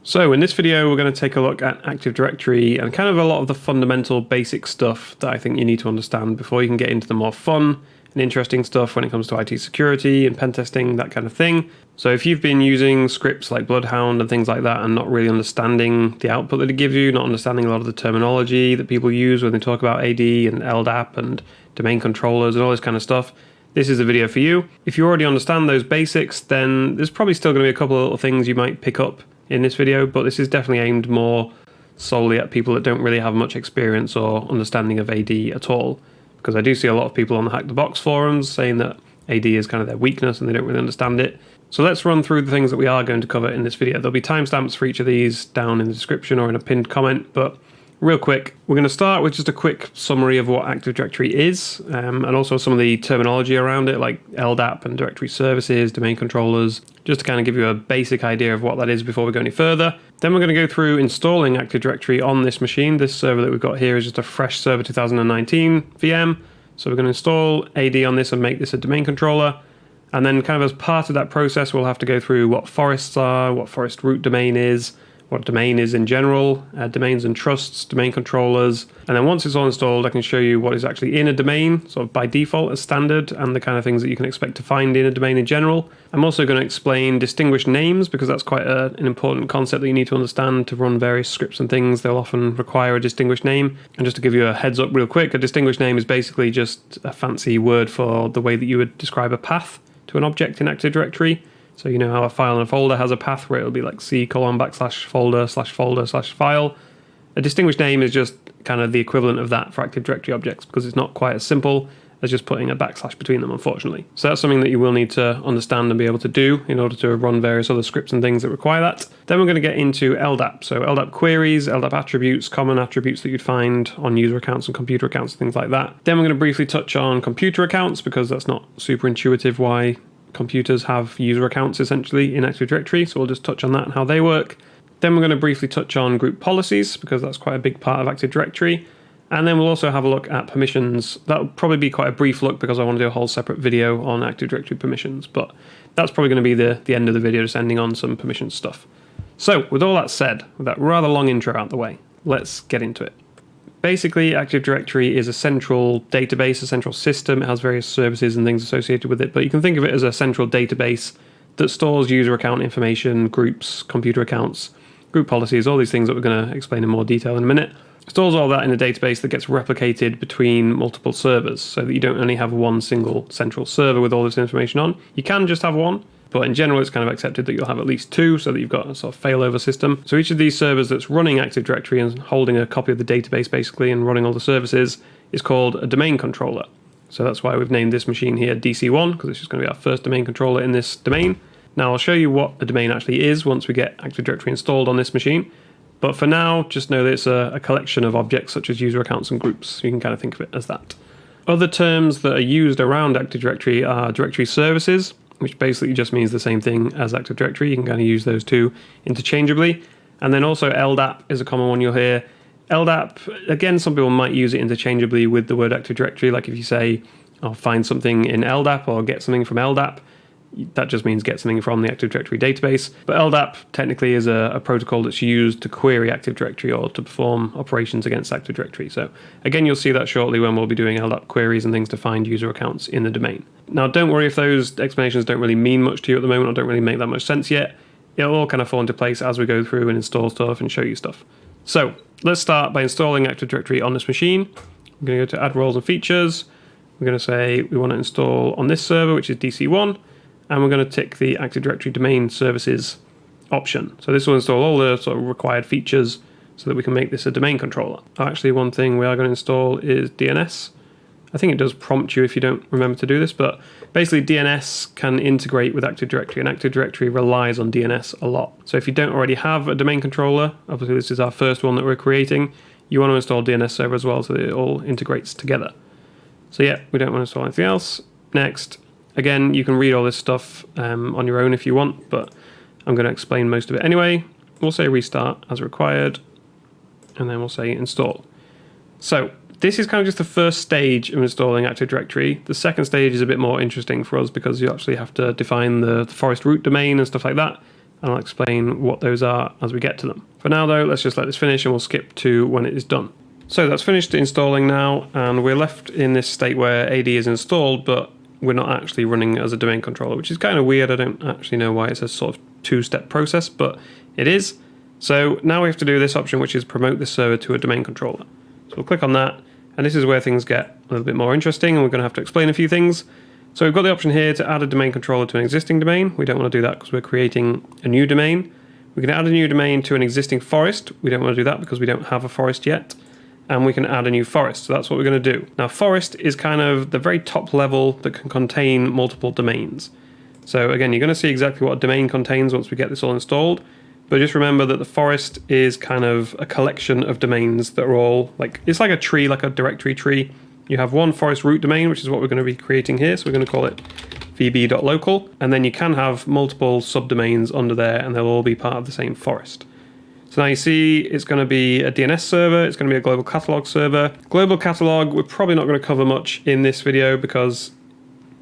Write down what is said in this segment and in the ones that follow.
So in this video, we're going to take a look at Active Directory and kind of a lot of the fundamental basic stuff that I think you need to understand before you can get into the more fun and interesting stuff when it comes to IT security and pen testing, that kind of thing. So if you've been using scripts like Bloodhound and things like that and not really understanding the output that it gives you, not understanding a lot of the terminology that people use when they talk about AD and LDAP and domain controllers and all this kind of stuff, this is a video for you. If you already understand those basics, then there's probably still going to be a couple of little things you might pick up in this video, but this is definitely aimed more solely at people that don't really have much experience or understanding of AD at all, because I do see a lot of people on the Hack the Box forums saying that AD is kind of their weakness and they don't really understand it. So let's run through the things that we are going to cover in this video. There'll be timestamps for each of these down in the description or in a pinned comment, but real quick, we're going to start with just a quick summary of what Active Directory is, and also some of the terminology around it, like LDAP and directory services, domain controllers, just to kind of give you a basic idea of what that is before we go any further. Then we're going to go through installing Active Directory on this machine. This server that we've got here is just a fresh server 2019 VM. So we're going to install AD on this and make this a domain controller. And then kind of as part of that process, we'll have to go through what forests are, what forest root domain is, what domain is in general, domains and trusts, domain controllers. And then once it's all installed, I can show you what is actually in a domain, sort of by default as standard, and the kind of things that you can expect to find in a domain in general. I'm also going to explain distinguished names, because that's quite an important concept that you need to understand to run various scripts and things. They'll often require a distinguished name. And just to give you a heads up real quick, a distinguished name is basically just a fancy word for the way that you would describe a path to an object in Active Directory. So you know how a file and a folder has a path where it'll be like C:\folder/folder/file. A distinguished name is just kind of the equivalent of that for Active Directory objects, because it's not quite as simple as just putting a backslash between them, unfortunately. So that's something that you will need to understand and be able to do in order to run various other scripts and things that require that. Then we're going to get into LDAP. So LDAP queries, LDAP attributes, common attributes that you'd find on user accounts and computer accounts, things like that. Then we're going to briefly touch on computer accounts, because that's not super intuitive why computers have user accounts essentially in Active Directory, so we'll just touch on that and how they work. Then we're going to briefly touch on group policies, because that's quite a big part of Active Directory. And then we'll also have a look at permissions. That'll probably be quite a brief look, because I want to do a whole separate video on Active Directory permissions, but that's probably going to be the end of the video, just ending on some permissions stuff. So with all that said, with that rather long intro out the way, let's get into it. Basically, Active Directory is a central database, a central system. It has various services and things associated with it, but you can think of it as a central database that stores user account information, groups, computer accounts, group policies, all these things that we're going to explain in more detail in a minute. It stores all that in a database that gets replicated between multiple servers, so that you don't only have one single central server with all this information on. You can just have one, but in general, it's kind of accepted that you'll have at least two, so that you've got a sort of failover system. So each of these servers that's running Active Directory and holding a copy of the database basically and running all the services is called a domain controller. So that's why we've named this machine here DC1, because it's just going to be our first domain controller in this domain. Now I'll show you what a domain actually is once we get Active Directory installed on this machine. But for now, just know that it's a collection of objects such as user accounts and groups. So you can kind of think of it as that. Other terms that are used around Active Directory are directory services, which basically just means the same thing as Active Directory. You can kind of use those two interchangeably. And then also LDAP is a common one you'll hear. LDAP, again, some people might use it interchangeably with the word Active Directory. Like if you say, I'll find something in LDAP or get something from LDAP, that just means get something from the Active Directory database. But LDAP technically is a protocol that's used to query Active Directory or to perform operations against Active Directory. So again, you'll see that shortly when we'll be doing LDAP queries and things to find user accounts in the domain. Now, don't worry if those explanations don't really mean much to you at the moment or don't really make that much sense yet. It'll all kind of fall into place as we go through and install stuff and show you stuff. So let's start by installing Active Directory on this machine. I'm going to go to Add Roles and Features. We're going to say we want to install on this server, which is DC1. And we're going to tick the Active Directory Domain Services option. So this will install all the sort of required features so that we can make this a domain controller. Actually, one thing we are going to install is DNS. I think it does prompt you if you don't remember to do this, but basically DNS can integrate with Active Directory, and Active Directory relies on DNS a lot. So if you don't already have a domain controller, obviously this is our first one that we're creating, you want to install DNS server as well so that it all integrates together. So yeah, we don't want to install anything else. Next. Again, you can read all this stuff on your own if you want, but I'm going to explain most of it anyway. We'll say restart as required, and then we'll say install. So this is kind of just the first stage of installing Active Directory. The second stage is a bit more interesting for us because you actually have to define the forest root domain and stuff like that. and I'll explain what those are as we get to them. For now though, let's just let this finish and we'll skip to when it is done. So that's finished installing now, and we're left in this state where AD is installed, but we're not actually running as a domain controller, which is kind of weird. I don't actually know why it's a sort of two-step process, but it is. So now we have to do this option, which is promote this server to a domain controller. So we'll click on that, and this is where things get a little bit more interesting, and we're going to have to explain a few things. So we've got the option here to add a domain controller to an existing domain. We don't want to do that because we're creating a new domain. We can add a new domain to an existing forest. We don't want to do that because we don't have a forest yet. And we can add a new forest. So that's what we're going to do. Now, forest is kind of the very top level that can contain multiple domains. So again, you're going to see exactly what a domain contains once we get this all installed. But just remember that the forest is kind of a collection of domains that are all like, it's like a tree, like a directory tree. You have one forest root domain, which is what we're going to be creating here. So we're going to call it vb.local. And then you can have multiple subdomains under there, and they'll all be part of the same forest. So now you see it's going to be a DNS server, it's going to be a global catalog server. Global catalog, we're probably not going to cover much in this video because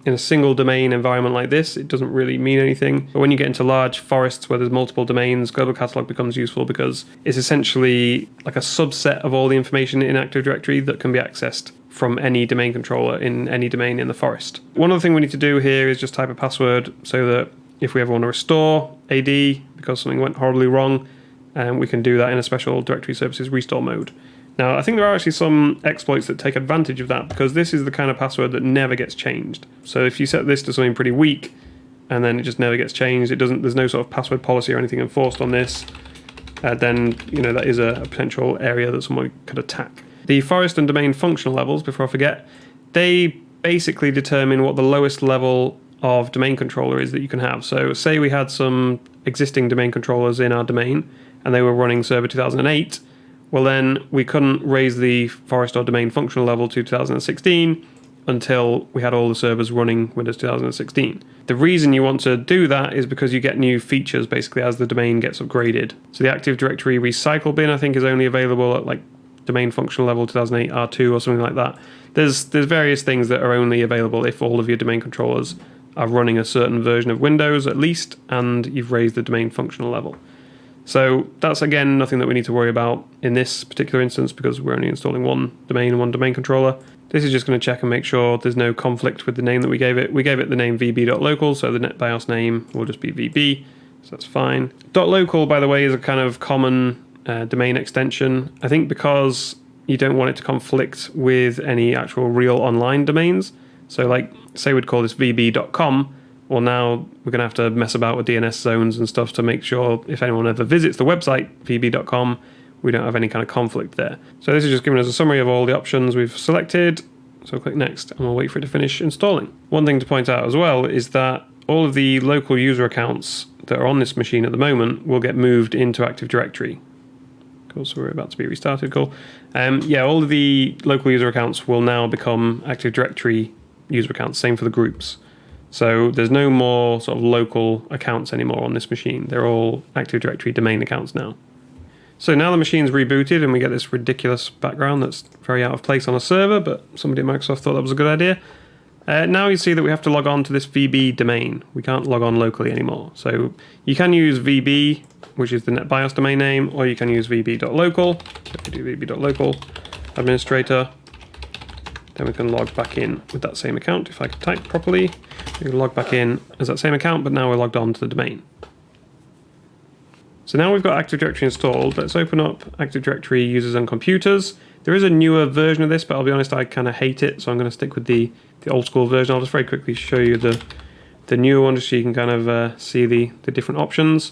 in a single domain environment like this, it doesn't really mean anything. But when you get into large forests where there's multiple domains, global catalog becomes useful because it's essentially like a subset of all the information in Active Directory that can be accessed from any domain controller in any domain in the forest. One other thing we need to do here is just type a password so that if we ever want to restore AD because something went horribly wrong, we can do that in a special directory services restore mode. Now, I think there are actually some exploits that take advantage of that because this is the kind of password that never gets changed. So if you set this to something pretty weak and then it just never gets changed, there's no sort of password policy or anything enforced on this, then that is a potential area that someone could attack. The forest and domain functional levels, before I forget, they basically determine what the lowest level of domain controller is that you can have. So say we had some existing domain controllers in our domain and they were running server 2008, well then we couldn't raise the forest or domain functional level to 2016 until we had all the servers running Windows 2016. The reason you want to do that is because you get new features basically as the domain gets upgraded. So the Active Directory recycle bin I think is only available at like domain functional level 2008 R2 or something like that. There's various things that are only available if all of your domain controllers are running a certain version of Windows at least and you've raised the domain functional level. So that's again nothing that we need to worry about in this particular instance because we're only installing one domain and one domain controller. This is just going to check and make sure there's no conflict with the name that we gave it. We gave it the name vb.local, so the NetBIOS name will just be vb, so that's fine. .local, by the way, is a kind of common domain extension. I think because you don't want it to conflict with any actual real online domains. So like, say we'd call this vb.com, well now we're going to have to mess about with DNS zones and stuff to make sure if anyone ever visits the website vb.com, we don't have any kind of conflict there. So this is just giving us a summary of all the options we've selected. So click next and we'll wait for it to finish installing. One thing to point out as well is that all of the local user accounts that are on this machine at the moment will get moved into Active Directory. Cool, so we're about to be restarted, cool. Yeah, all of the local user accounts will now become Active Directory user accounts, same for the groups. So there's no more sort of local accounts anymore on this machine. They're all Active Directory domain accounts now. So now the machine's rebooted and we get this ridiculous background that's very out of place on a server, but somebody at Microsoft thought that was a good idea. Now you see that we have to log on to this VB domain. We can't log on locally anymore. So you can use VB, which is the NetBIOS domain name, or you can use vb.local. So if we do vb.local administrator, then we can log back in with that same account. If I can type properly, we can log back in as that same account, but now we're logged on to the domain. So now we've got Active Directory installed. Let's open up Active Directory users and computers. There is a newer version of this, but I'll be honest, I kind of hate it, so I'm going to stick with the old school version. I'll just very quickly show you the newer one just so you can kind of see the different options.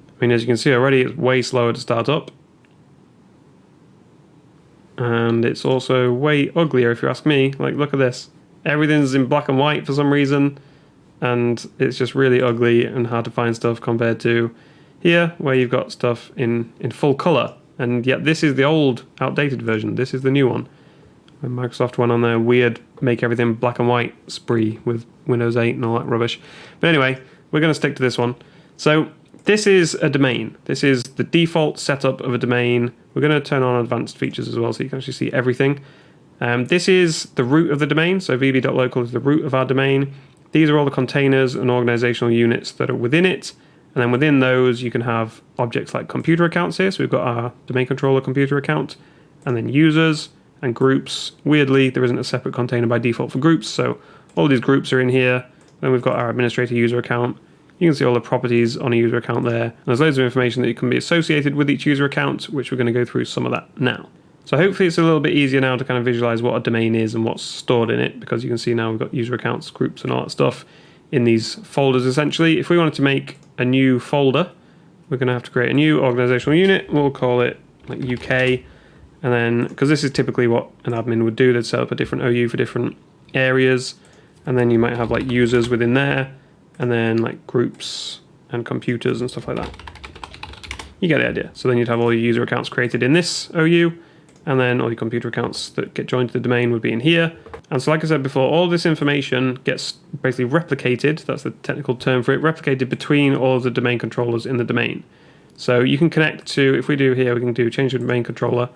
I mean, as you can see already, it's way slower to start up. And it's also way uglier if you ask me. Like, look at this. Everything's in black and white for some reason. And it's just really ugly and hard to find stuff compared to here, where you've got stuff in full color. And yet this is the old, outdated version. This is the new one. When Microsoft went on their weird make everything black and white spree with Windows 8 and all that rubbish. But anyway, we're going to stick to this one. So this is a domain. This is the default setup of a domain. We're going to turn on advanced features as well so you can actually see everything. This is the root of the domain. So vb.local is the root of our domain. These are all the containers and organizational units that are within it. And then within those, you can have objects like computer accounts here. So we've got our domain controller computer account, and then users and groups. Weirdly, there isn't a separate container by default for groups. So all these groups are in here. Then we've got our administrator user account. You can see all the properties on a user account there. And there's loads of information that can be associated with each user account, which we're going to go through some of that now. So hopefully it's a little bit easier now to kind of visualize what a domain is and what's stored in it, because you can see now we've got user accounts, groups, and all that stuff in these folders essentially. If we wanted to make a new folder, we're going to have to create a new organizational unit. We'll call it like UK. And then, because this is typically what an admin would do, they'd set up a different OU for different areas. And then you might have like users within there, and then like groups and computers and stuff like that. You get the idea. So then you'd have all your user accounts created in this OU, and then all your computer accounts that get joined to the domain would be in here. And so like I said before, all this information gets basically replicated, that's the technical term for it, replicated between all of the domain controllers in the domain. So you can connect to, if we do here, we can do change the domain controller.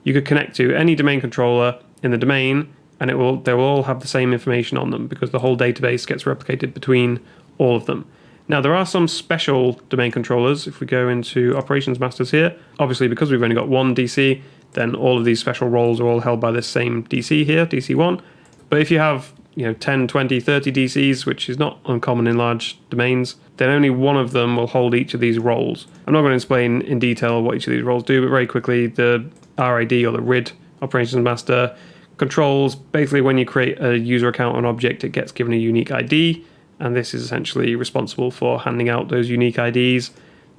You could connect to any domain controller in the domain, and they will all have the same information on them, because the whole database gets replicated between all of them. Now, there are some special domain controllers. If we go into operations masters here, obviously because we've only got one DC, then all of these special roles are all held by this same DC here, DC1. But if you have 10, 20, 30 DCs, which is not uncommon in large domains, then only one of them will hold each of these roles. I'm not going to explain in detail what each of these roles do, but very quickly, the RID or the RID, operations master, controls basically when you create a user account or an object, it gets given a unique ID, and this is essentially responsible for handing out those unique IDs.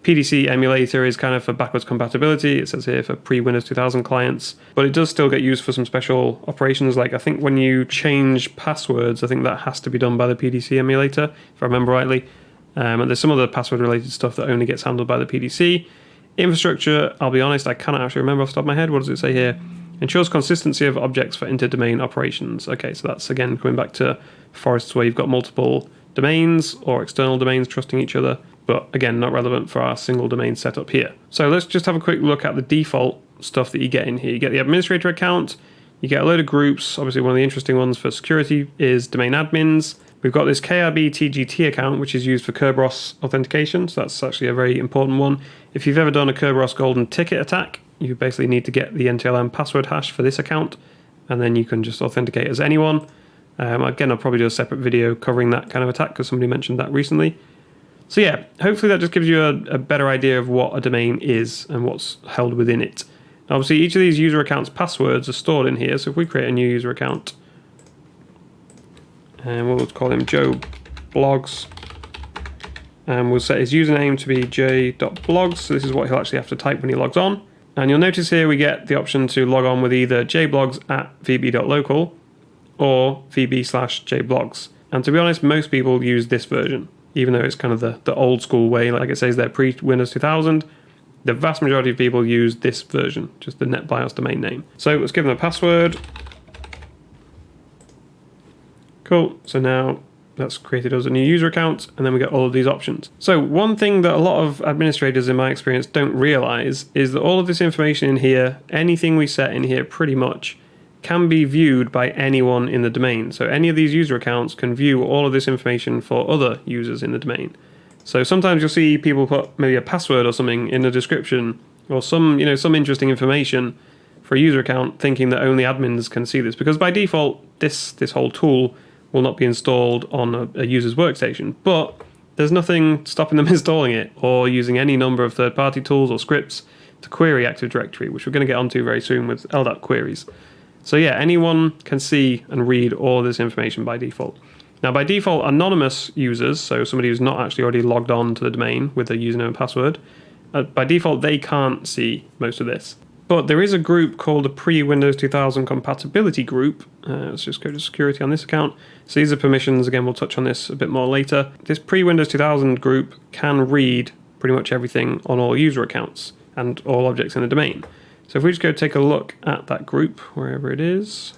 PDC emulator is kind of for backwards compatibility. It says here for pre-Windows 2000 clients, but it does still get used for some special operations. Like I think when you change passwords, I think that has to be done by the PDC emulator, if I remember rightly. And there's some other password related stuff that only gets handled by the PDC. Infrastructure, I'll be honest, I cannot actually remember off the top of my head. What does it say here? Ensures consistency of objects for inter-domain operations. Okay, so that's again coming back to forests where you've got multiple domains or external domains trusting each other. But again, not relevant for our single domain setup here. So let's just have a quick look at the default stuff that you get in here. You get the administrator account, you get a load of groups. Obviously, one of the interesting ones for security is domain admins. We've got this KRB TGT account, which is used for Kerberos authentication. So that's actually a very important one. If you've ever done a Kerberos golden ticket attack, you basically need to get the NTLM password hash for this account, and then you can just authenticate as anyone. Again, I'll probably do a separate video covering that kind of attack because somebody mentioned that recently. So yeah, hopefully that just gives you a better idea of what a domain is and what's held within it. Now, obviously, each of these user accounts' passwords are stored in here. So if we create a new user account, and we'll call him Joe Blogs, and we'll set his username to be j.blogs. So this is what he'll actually have to type when he logs on. And you'll notice here we get the option to log on with either jblogs@vb.local or vb/jblogs. And to be honest, most people use this version, even though it's kind of the old school way, like it says there, pre-Windows 2000. The vast majority of people use this version, just the NetBIOS domain name. So let's give them a password. Cool, so now that's created us a new user account, and then we get all of these options. So one thing that a lot of administrators in my experience don't realize is that all of this information in here, anything we set in here pretty much, can be viewed by anyone in the domain. So any of these user accounts can view all of this information for other users in the domain. So sometimes you'll see people put maybe a password or something in the description, or some interesting information for a user account, thinking that only admins can see this, because by default this whole tool will not be installed on a user's workstation, but there's nothing stopping them installing it or using any number of third-party tools or scripts to query Active Directory, which we're going to get onto very soon with LDAP queries. So yeah, anyone can see and read all this information by default. Now, by default, anonymous users, so somebody who's not actually already logged on to the domain with their username and password, by default, they can't see most of this. But there is a group called the Pre-Windows 2000 Compatibility Group. Let's just go to security on this account. So these are permissions. Again, we'll touch on this a bit more later. This Pre-Windows 2000 group can read pretty much everything on all user accounts and all objects in the domain. So if we just go take a look at that group, wherever it is,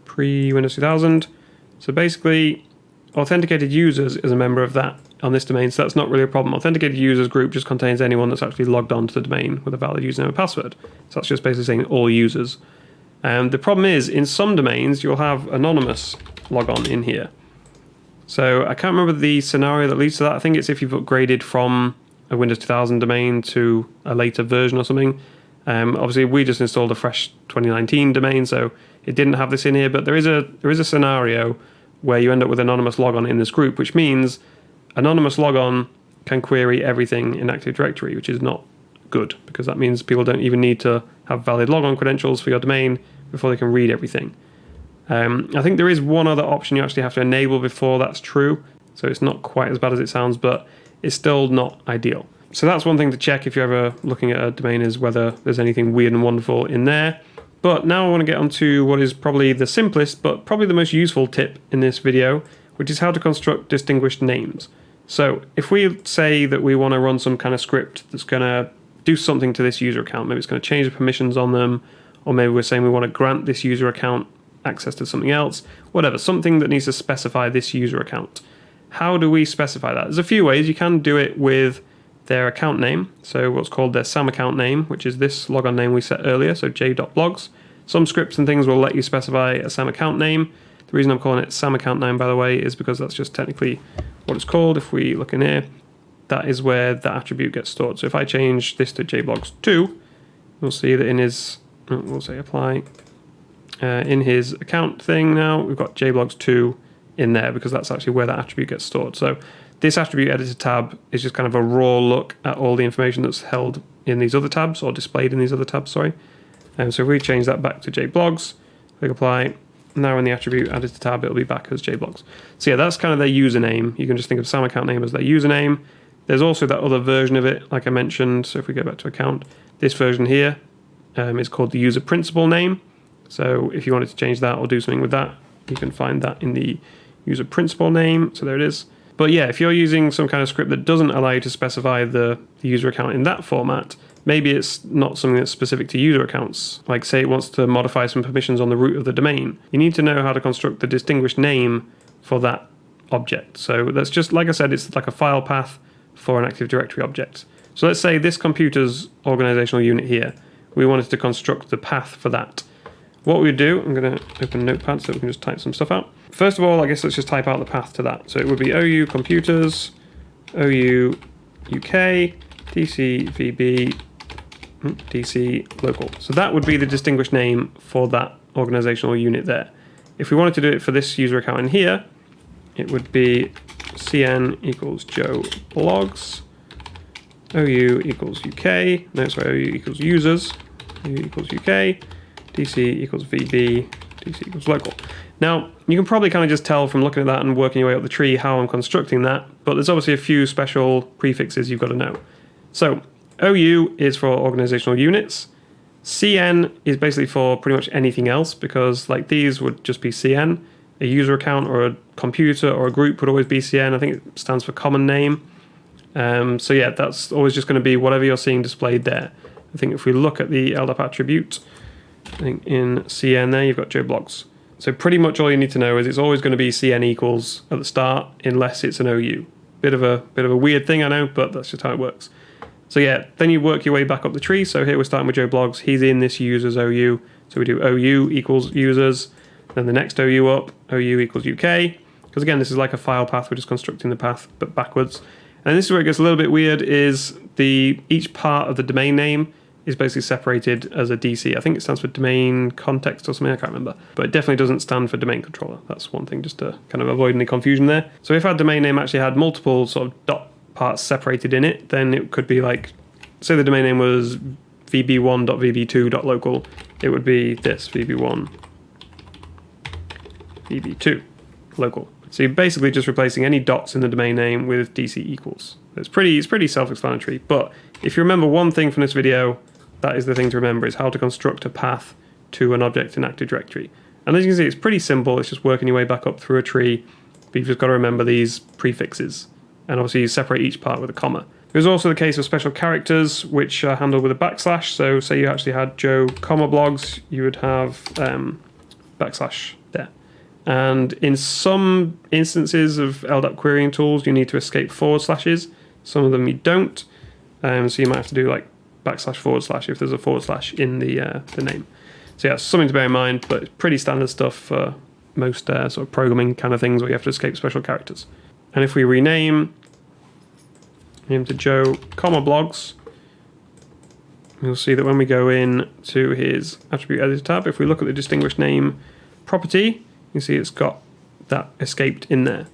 Pre-Windows 2000. So basically, authenticated users is a member of that on this domain, so that's not really a problem. Authenticated users group just contains anyone that's actually logged on to the domain with a valid username and password. So that's just basically saying all users. And the problem is, in some domains, you'll have anonymous logon in here. So I can't remember the scenario that leads to that. I think it's if you've upgraded from a Windows 2000 domain to a later version or something. Obviously, we just installed a fresh 2019 domain, so it didn't have this in here. But there is a scenario where you end up with anonymous logon in this group, which means anonymous logon can query everything in Active Directory, which is not good, because that means people don't even need to have valid logon credentials for your domain before they can read everything. I think there is one other option you actually have to enable before that's true, so it's not quite as bad as it sounds, but it's still not ideal. So that's one thing to check if you're ever looking at a domain, is whether there's anything weird and wonderful in there. But now I want to get onto what is probably the simplest, but probably the most useful tip in this video, which is how to construct distinguished names. So if we say that we want to run some kind of script that's going to do something to this user account, maybe it's going to change the permissions on them, or maybe we're saying we want to grant this user account access to something else, whatever, something that needs to specify this user account. How do we specify that? There's a few ways. You can do it with their account name, so what's called their SAM account name, which is this logon name we set earlier, so j.blogs. Some scripts and things will let you specify a SAM account name. The reason I'm calling it SAM account name, by the way, is because that's just technically what it's called. If we look in here, that is where that attribute gets stored. So if I change this to jblogs2, we'll see that in his, we'll say apply, in his account thing now, we've got jblogs2 in there because that's actually where that attribute gets stored. So this attribute editor tab is just kind of a raw look at all the information that's held in these other tabs, or displayed in these other tabs, sorry. So if we change that back to jblogs, click apply, now in the attribute editor tab, it'll be back as jblogs. So yeah, that's kind of their username. You can just think of SAM account name as their username. There's also that other version of it, like I mentioned. So if we go back to account, this version here is called the user principal name. So if you wanted to change that or do something with that, you can find that in the user principal name. So there it is. But yeah, if you're using some kind of script that doesn't allow you to specify the user account in that format, maybe it's not something that's specific to user accounts. Like say it wants to modify some permissions on the root of the domain. You need to know how to construct the distinguished name for that object. So that's just, like I said, it's like a file path for an Active Directory object. So let's say this computer's organizational unit here, we wanted to construct the path for that. What we would do, I'm going to open Notepad so we can just type some stuff out. First of all, I guess let's just type out the path to that. So it would be OU computers, OU UK, DC VB, DC local. So that would be the distinguished name for that organizational unit there. If we wanted to do it for this user account in here, it would be CN equals Joe blogs, OU equals UK, no, sorry, OU equals users, OU equals UK, DC equals VB, DC equals local. Now, you can probably kind of just tell from looking at that and working your way up the tree how I'm constructing that, but there's obviously a few special prefixes you've got to know. So, OU is for organizational units. CN is basically for pretty much anything else, because like these would just be CN. A user account or a computer or a group would always be CN. I think it stands for common name. So yeah, that's always just going to be whatever you're seeing displayed there. I think if we look at the LDAP attribute, I think in CN there you've got Joe blogs. So pretty much all you need to know is it's always going to be CN equals at the start unless it's an OU. Bit of a weird thing, I know, but that's just how it works. So yeah, then you work your way back up the tree. So here we're starting with Joe blogs. He's in this user's OU. So we do OU equals users. Then the next OU up, OU equals UK. Because again, this is like a file path. We're just constructing the path, but backwards. And this is where it gets a little bit weird, is each part of the domain name is basically separated as a DC. I think it stands for domain context or something, I can't remember. But it definitely doesn't stand for domain controller. That's one thing, just to kind of avoid any confusion there. So if our domain name actually had multiple sort of dot parts separated in it, then it could be like, say the domain name was vb1.vb2.local, it would be this, vb1, vb2, local. So you're basically just replacing any dots in the domain name with DC equals. It's pretty self-explanatory, but if you remember one thing from this video, that is the thing to remember, is how to construct a path to an object in Active Directory. And as you can see, it's pretty simple. It's just working your way back up through a tree, but you've just got to remember these prefixes. And obviously you separate each part with a comma. There's also the case of special characters, which are handled with a backslash. So say you actually had Joe, blogs, you would have backslash there. And in some instances of LDAP querying tools, you need to escape forward slashes. Some of them you don't. So you might have to do like // if there's a forward slash in the name. So yeah, something to bear in mind, but it's pretty standard stuff for most sort of programming kind of things where you have to escape special characters. And if we rename him to Joe, blogs, you'll see that when we go in to his attribute editor tab, if we look at the distinguished name property, you see it's got that escaped in there.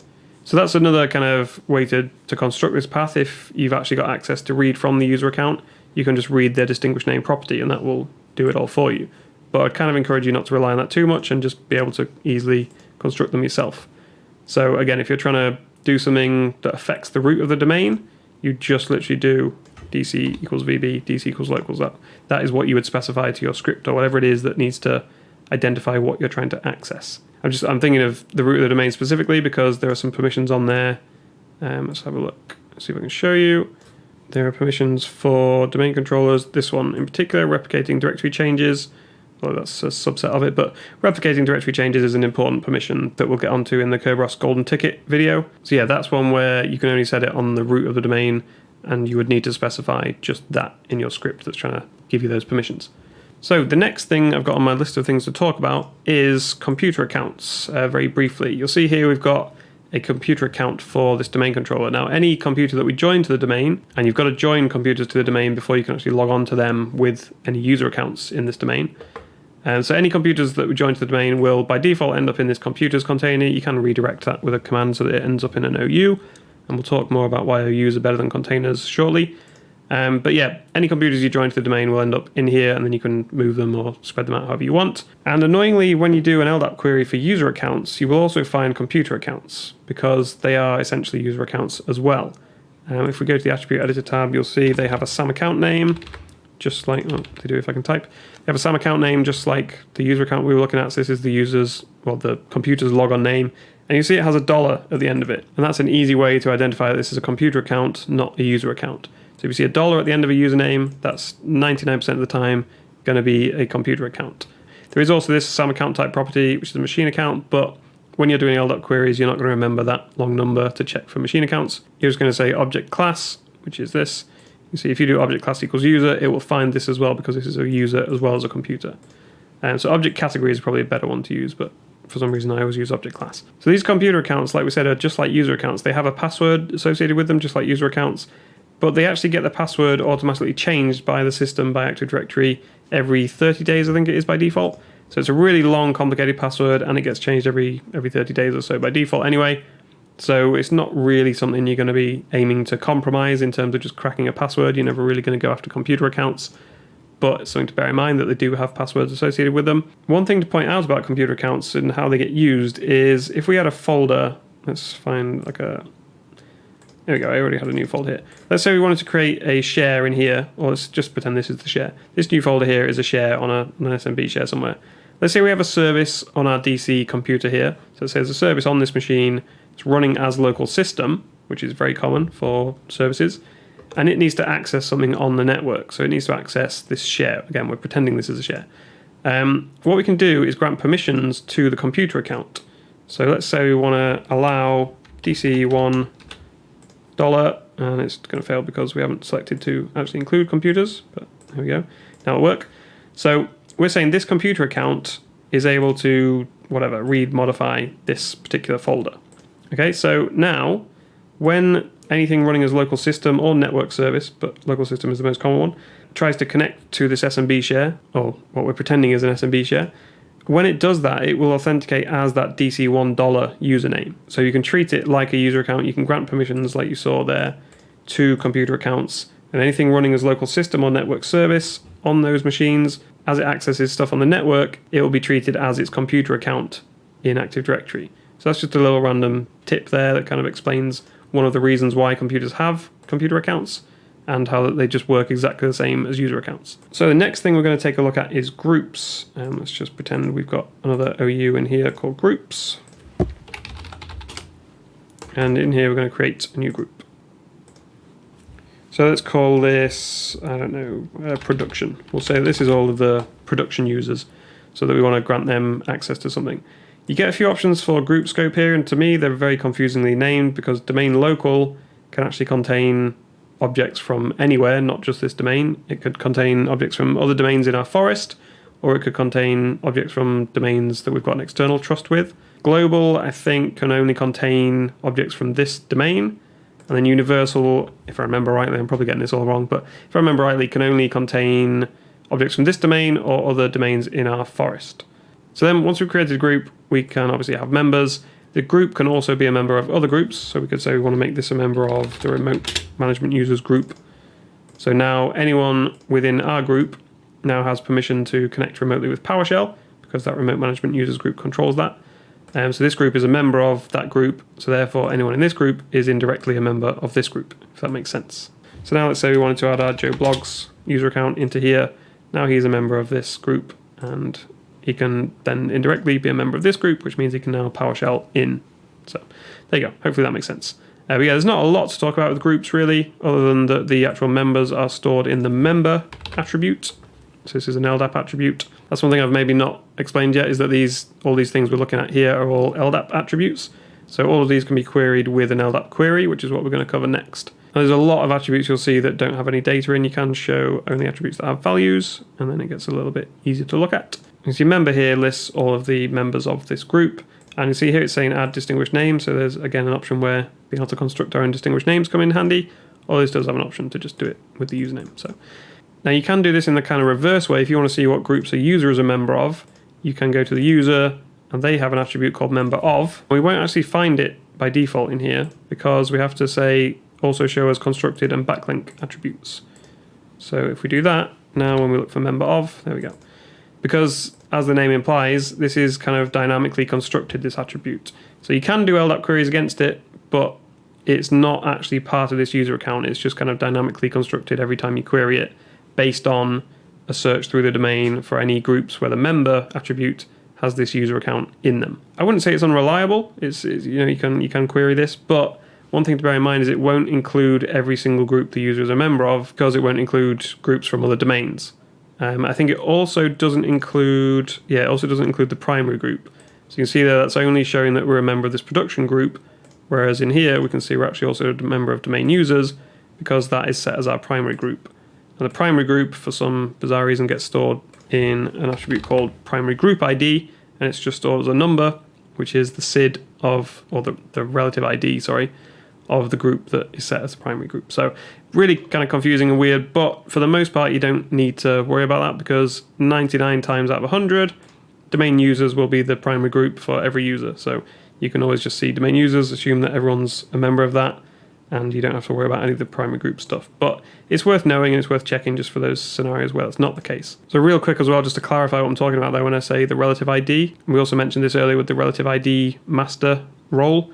So that's another kind of way to construct this path. If you've actually got access to read from the user account, you can just read their distinguished name property and that will do it all for you. But I'd kind of encourage you not to rely on that too much and just be able to easily construct them yourself. So again, if you're trying to do something that affects the root of the domain, you just literally do DC equals VB, DC equals locals. That is what you would specify to your script or whatever it is that needs to identify what you're trying to access. I'm thinking of the root of the domain specifically because there are some permissions on there. Let's have a look. Let's see if I can show you. There are permissions for domain controllers. This one in particular, replicating directory changes. Well, that's a subset of it, but replicating directory changes is an important permission that we'll get onto in the Kerberos golden ticket video. So yeah, that's one where you can only set it on the root of the domain, and you would need to specify just that in your script that's trying to give you those permissions. So the next thing I've got on my list of things to talk about is computer accounts, very briefly. You'll see here we've got a computer account for this domain controller. Now, any computer that we join to the domain, and you've got to join computers to the domain before you can actually log on to them with any user accounts in this domain. And so any computers that we join to the domain will by default end up in this computers container. You can redirect that with a command so that it ends up in an OU. And we'll talk more about why OUs are better than containers shortly. But yeah, any computers you join to the domain will end up in here, and then you can move them or spread them out however you want. And annoyingly, when you do an LDAP query for user accounts, you will also find computer accounts because they are essentially user accounts as well. If we go to the attribute editor tab, you'll see they have a SAM account name, just like, oh, they do if I can type. They have a SAM account name just like the user account we were looking at. So this is the user's, well, the computer's logon name. And you see it has a $, at the end of it. And that's an easy way to identify that this is a computer account, not a user account. So if you see a $, at the end of a username, that's 99% of the time going to be a computer account. There is also this SAM account type property, which is a machine account, but when you're doing LDAP queries, you're not going to remember that long number to check for machine accounts. You're just going to say object class, which is this. You see if you do object class equals user, it will find this as well because this is a user as well as a computer. So object category is probably a better one to use, but for some reason I always use object class. So these computer accounts, like we said, are just like user accounts. They have a password associated with them, just like user accounts. But they actually get the password automatically changed by the system, by Active Directory, every 30 days, I think it is by default. So it's a really long, complicated password, and it gets changed every 30 days or so by default anyway. So it's not really something you're going to be aiming to compromise in terms of just cracking a password. You're never really going to go after computer accounts. But it's something to bear in mind that they do have passwords associated with them. One thing to point out about computer accounts and how they get used is if we had a folder, let's find like a... There we go, I already had a new folder here. Let's say we wanted to create a share in here, or let's just pretend this is the share. This new folder here is a share on an SMB share somewhere. Let's say we have a service on our DC computer here. So it says a service on this machine. It's running as local system, which is very common for services. And it needs to access something on the network. So it needs to access this share. Again, we're pretending this is a share. What we can do is grant permissions to the computer account. So let's say we want to allow DC1 and it's going to fail because we haven't selected to actually include computers, but there we go. Now it'll work. So we're saying this computer account is able to, whatever, read, modify this particular folder. Okay, so now when anything running as local system or network service, but local system is the most common one, tries to connect to this SMB share, or what we're pretending is an SMB share, when it does that, it will authenticate as that DC1 username. So you can treat it like a user account. You can grant permissions like you saw there to computer accounts, and anything running as local system or network service on those machines, as it accesses stuff on the network, it will be treated as its computer account in Active Directory. So that's just a little random tip there that kind of explains one of the reasons why computers have computer accounts and how they just work exactly the same as user accounts. So the next thing we're going to take a look at is groups. Let's just pretend we've got another OU in here called groups. And in here we're going to create a new group. So let's call this, I don't know, production. We'll say this is all of the production users so that we want to grant them access to something. You get a few options for group scope here, and to me they're very confusingly named because domain local can actually contain objects from anywhere, not just this domain. It could contain objects from other domains in our forest, or it could contain objects from domains that we've got an external trust with. Global, I think, can only contain objects from this domain. And then universal, if I remember rightly, I'm probably getting this all wrong, but if I remember rightly, can only contain objects from this domain or other domains in our forest. So then once we've created a group, we can obviously have members. The group can also be a member of other groups. So we could say we want to make this a member of the remote management users group. So now anyone within our group now has permission to connect remotely with PowerShell because that remote management users group controls that. So this group is a member of that group. So therefore anyone in this group is indirectly a member of this group, if that makes sense. So now let's say we wanted to add our Joe Blogs user account into here. Now he's a member of this group and he can then indirectly be a member of this group, which means he can now PowerShell in. So there you go. Hopefully that makes sense. But yeah, there's not a lot to talk about with groups really, other than that the actual members are stored in the member attribute. So this is an LDAP attribute. That's one thing I've maybe not explained yet, is that all these things we're looking at here are all LDAP attributes. So all of these can be queried with an LDAP query, which is what we're going to cover next. Now, there's a lot of attributes you'll see that don't have any data in. You can show only attributes that have values, and then it gets a little bit easier to look at. You see member here lists all of the members of this group. And you see here it's saying add distinguished names. So there's again an option where being able to construct our own distinguished names come in handy. Or this does have an option to just do it with the username. So now you can do this in the kind of reverse way. If you want to see what groups a user is a member of, you can go to the user and they have an attribute called member of. We won't actually find it by default in here because we have to say also show as constructed and backlink attributes. So if we do that, now when we look for member of, there we go. Because as the name implies, this is kind of dynamically constructed, this attribute. So you can do LDAP queries against it, but it's not actually part of this user account. It's just kind of dynamically constructed every time you query it based on a search through the domain for any groups where the member attribute has this user account in them. I wouldn't say it's unreliable. It's you know, you can query this, but one thing to bear in mind is it won't include every single group the user is a member of because it won't include groups from other domains. I think it also doesn't include, the primary group. So you can see there that's only showing that we're a member of this production group, whereas in here we can see we're actually also a member of domain users because that is set as our primary group. And the primary group, for some bizarre reason, gets stored in an attribute called primary group ID, and it's just stored as a number, which is the SID of, or the relative ID, sorry, of the group that is set as the primary group. So really kind of confusing and weird, but for the most part you don't need to worry about that because 99 times out of 100 domain users will be the primary group for every user. So you can always just see domain users, assume that everyone's a member of that, and you don't have to worry about any of the primary group stuff. But it's worth knowing and it's worth checking just for those scenarios where it's not the case. So real quick as well, just to clarify what I'm talking about there when I say the relative ID, we also mentioned this earlier with the relative ID master role.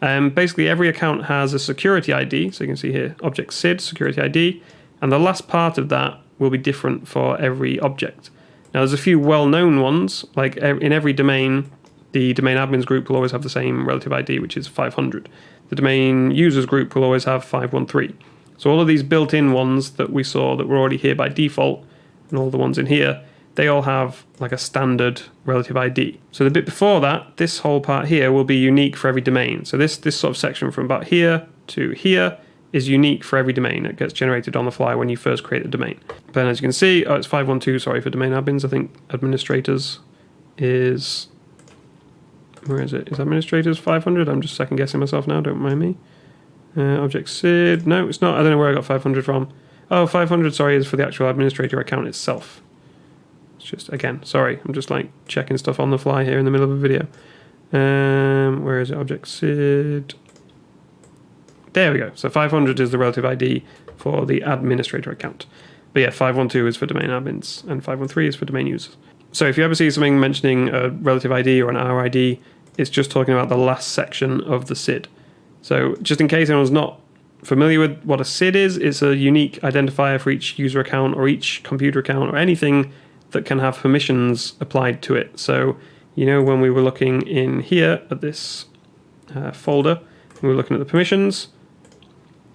Basically every account has a security ID, so you can see here object SID, security ID, and the last part of that will be different for every object. Now there's a few well-known ones, like in every domain, the domain admins group will always have the same relative ID, which is 500. The domain users group will always have 513. So all of these built-in ones that we saw that were already here by default, and all the ones in here, they all have like a standard relative ID. So the bit before that, this whole part here will be unique for every domain. So this sort of section from about here to here is unique for every domain. It gets generated on the fly when you first create the domain. But then as you can see, it's 512, sorry, for domain admins. I think administrators is, where is it? Is administrators 500? I'm just second guessing myself now, don't mind me. Object SID, no, it's not. I don't know where I got 500 from. Oh, 500, sorry, is for the actual administrator account itself. Just again, sorry, I'm just like checking stuff on the fly here in the middle of a video. Where is it? Object SID. There we go. So 500 is the relative ID for the administrator account. But yeah, 512 is for domain admins and 513 is for domain users. So if you ever see something mentioning a relative ID or an RID, it's just talking about the last section of the SID. So just in case anyone's not familiar with what a SID is, it's a unique identifier for each user account or each computer account or anything that can have permissions applied to it. So, you know, when we were looking in here at this folder, we were looking at the permissions,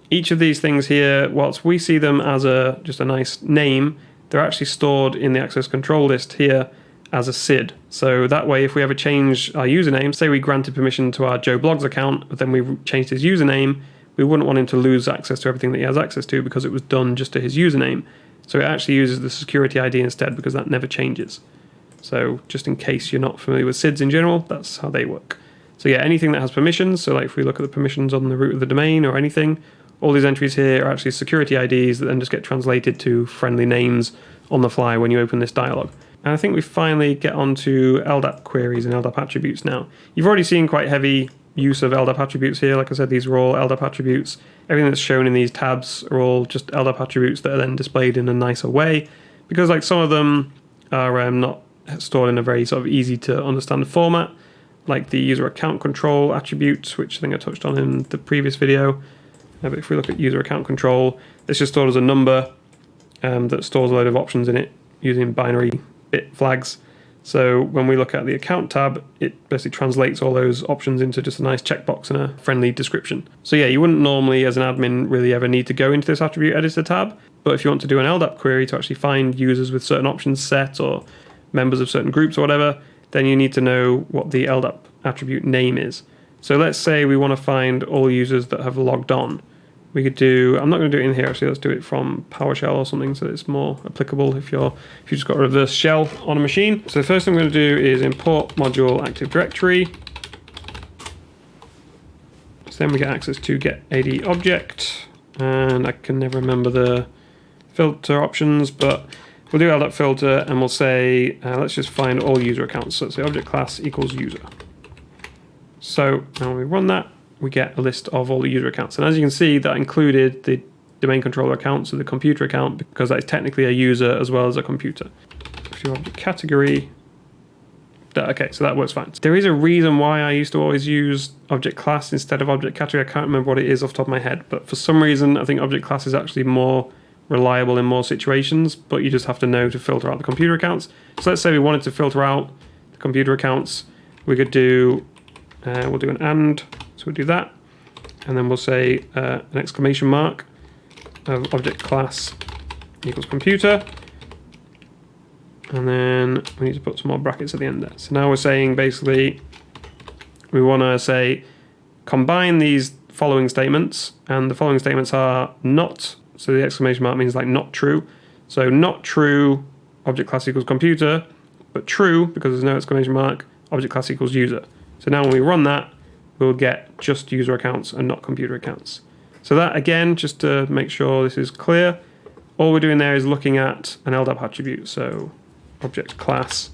each of these things here, whilst we see them as just a nice name, they're actually stored in the access control list here as a SID. So that way, if we ever change our username, say we granted permission to our Joe Blogs account, but then we changed his username, we wouldn't want him to lose access to everything that he has access to because it was done just to his username. So it actually uses the security ID instead because that never changes. So just in case you're not familiar with SIDs in general, that's how they work. So yeah, anything that has permissions, so like if we look at the permissions on the root of the domain or anything, all these entries here are actually security IDs that then just get translated to friendly names on the fly when you open this dialog. And I think we finally get onto LDAP queries and LDAP attributes now. You've already seen quite heavy use of LDAP attributes here. Like I said, these are all LDAP attributes. Everything that's shown in these tabs are all just LDAP attributes that are then displayed in a nicer way, because like some of them are not stored in a very sort of easy to understand format, like the user account control attribute, which I think I touched on in the previous video. But if we look at user account control, it's just stored as a number that stores a load of options in it using binary bit flags. So when we look at the account tab, it basically translates all those options into just a nice checkbox and a friendly description. So yeah, you wouldn't normally as an admin really ever need to go into this attribute editor tab, but if you want to do an LDAP query to actually find users with certain options set or members of certain groups or whatever, then you need to know what the LDAP attribute name is. So let's say we want to find all users that have logged on. We could do, I'm not going to do it in here actually, let's do it from PowerShell or something so it's more applicable if you just got a reverse shell on a machine. So the first thing I'm going to do is import module Active Directory. So then we get access to get AD object, and I can never remember the filter options, but we'll do LDAP filter and we'll say, let's just find all user accounts. So let's say object class equals user. So now when we run that, we get a list of all the user accounts. And as you can see, that included the domain controller account, so the computer account, because that is technically a user as well as a computer. If you object category, okay, so that works fine. There is a reason why I used to always use object class instead of object category. I can't remember what it is off the top of my head, but for some reason, I think object class is actually more reliable in more situations, but you just have to know to filter out the computer accounts. So let's say we wanted to filter out the computer accounts. We could do, we'll do an and, so we'll do that, and then we'll say an exclamation mark of object class equals computer, and then we need to put some more brackets at the end there. So now we're saying basically we want to say combine these following statements, and the following statements are not, so the exclamation mark means like not true. So not true, object class equals computer, but true, because there's no exclamation mark, object class equals user. So now when we run that, we'll get just user accounts and not computer accounts. So that, again, just to make sure this is clear, all we're doing there is looking at an LDAP attribute. So object class.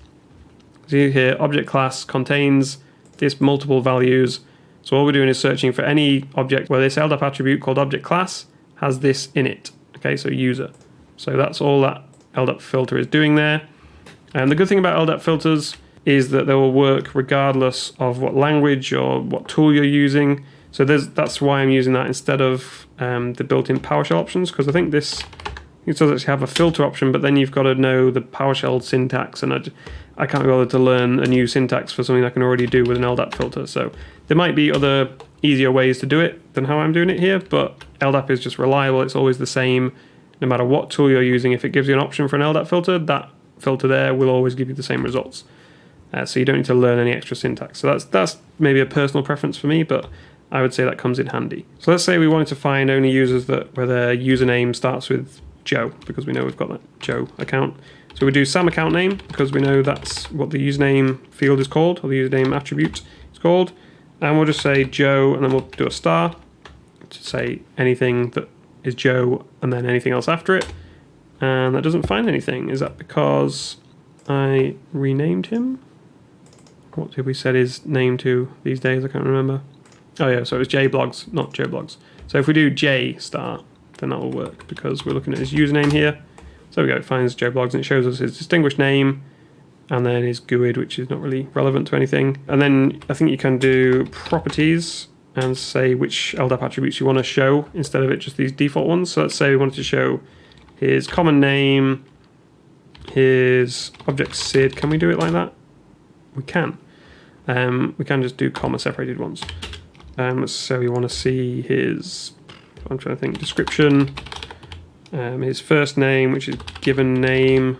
See here, object class contains this multiple values. So all we're doing is searching for any object where this LDAP attribute called object class has this in it. Okay, so user. So that's all that LDAP filter is doing there. And the good thing about LDAP filters is that they will work regardless of what language or what tool you're using. So that's why I'm using that instead of the built-in PowerShell options, because I think it does actually have a filter option, but then you've got to know the PowerShell syntax, and I can't be bothered to learn a new syntax for something I can already do with an LDAP filter. So there might be other easier ways to do it than how I'm doing it here, but LDAP is just reliable. It's always the same, no matter what tool you're using. If it gives you an option for an LDAP filter, that filter there will always give you the same results. So you don't need to learn any extra syntax. So that's maybe a personal preference for me, but I would say that comes in handy. So let's say we wanted to find only users where their username starts with Joe, because we know we've got that Joe account. So we do Sam account name, because we know that's what the username field is called, or the username attribute is called. And we'll just say Joe, and then we'll do a star to say anything that is Joe, and then anything else after it. And that doesn't find anything. Is that because I renamed him? What did we set his name to these days? I can't remember. Oh yeah, so it was JBlogs, not Joe Blogs. So if we do J star, then that will work, because we're looking at his username here. So we go, it finds Joe Blogs and it shows us his distinguished name, and then his GUID, which is not really relevant to anything. And then I think you can do properties and say which LDAP attributes you want to show instead of it just these default ones. So let's say we wanted to show his common name, his object SID. Can we do it like that? We can. We can just do comma separated ones. So we want to see his, I'm trying to think, description, his first name, which is given name,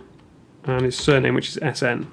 and his surname, which is SN.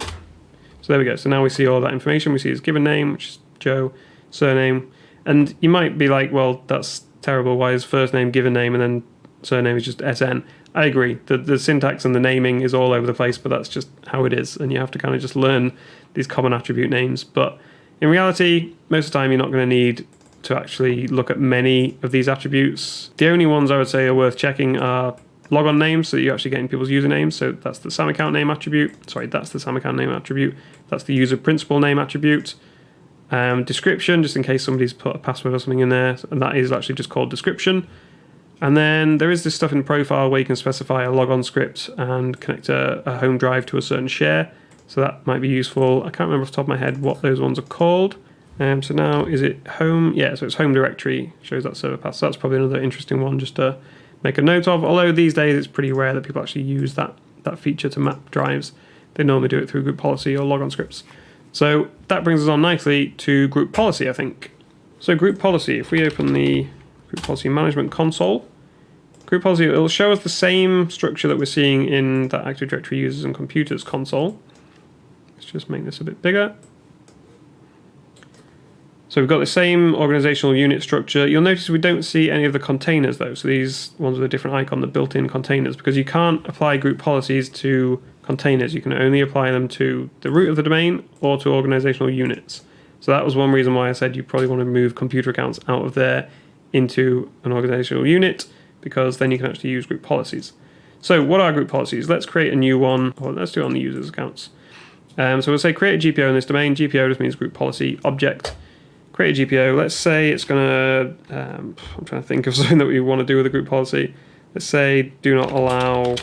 So there we go. So now we see all that information. We see his given name, which is Joe, surname. And you might be like, well, that's terrible. Why is first name, given name, and then surname is just SN. I agree. The syntax and the naming is all over the place, but that's just how it is. And you have to kind of just learn these common attribute names. But in reality, most of the time you're not going to need to actually look at many of these attributes. The only ones I would say are worth checking are logon names, so you're actually getting people's usernames. So that's the SAM account name attribute. Sorry, that's the SAM account name attribute. That's the user principal name attribute. Description, just in case somebody's put a password or something in there, and that is actually just called description. And then there is this stuff in profile where you can specify a logon script and connect a home drive to a certain share. So that might be useful. I can't remember off the top of my head what those ones are called. So now, is it home? Yeah, so it's home directory, shows that server path. So that's probably another interesting one just to make a note of. Although these days it's pretty rare that people actually use that feature to map drives. They normally do it through group policy or logon scripts. So that brings us on nicely to group policy, I think. So group policy, if we open the group policy management console, group policy, it'll show us the same structure that we're seeing in that Active Directory users and computers console. Let's just make this a bit bigger. So we've got the same organizational unit structure. You'll notice we don't see any of the containers though. So these ones with a different icon, the built-in containers, because you can't apply group policies to containers. You can only apply them to the root of the domain or to organizational units. So that was one reason why I said you probably want to move computer accounts out of there into an organizational unit, because then you can actually use group policies. So what are group policies? Let's create a new one, or let's do it on the users accounts. So we'll say create a GPO in this domain. GPO just means group policy object. Create a GPO. Let's say it's going to, I'm trying to think of something that we want to do with a group policy. Let's say do not allow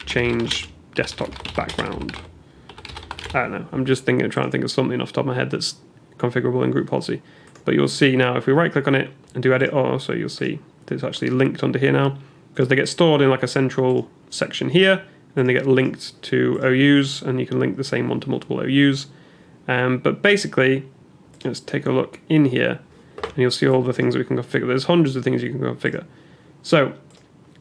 change desktop background. I don't know. I'm just trying to think of something off the top of my head that's configurable in group policy. But you'll see now if we right click on it and do edit, so you'll see that it's actually linked onto here now, because they get stored in like a central section here, and then they get linked to OUs, and you can link the same one to multiple OUs. But basically, let's take a look in here, and you'll see all the things that we can configure. There's hundreds of things you can configure. So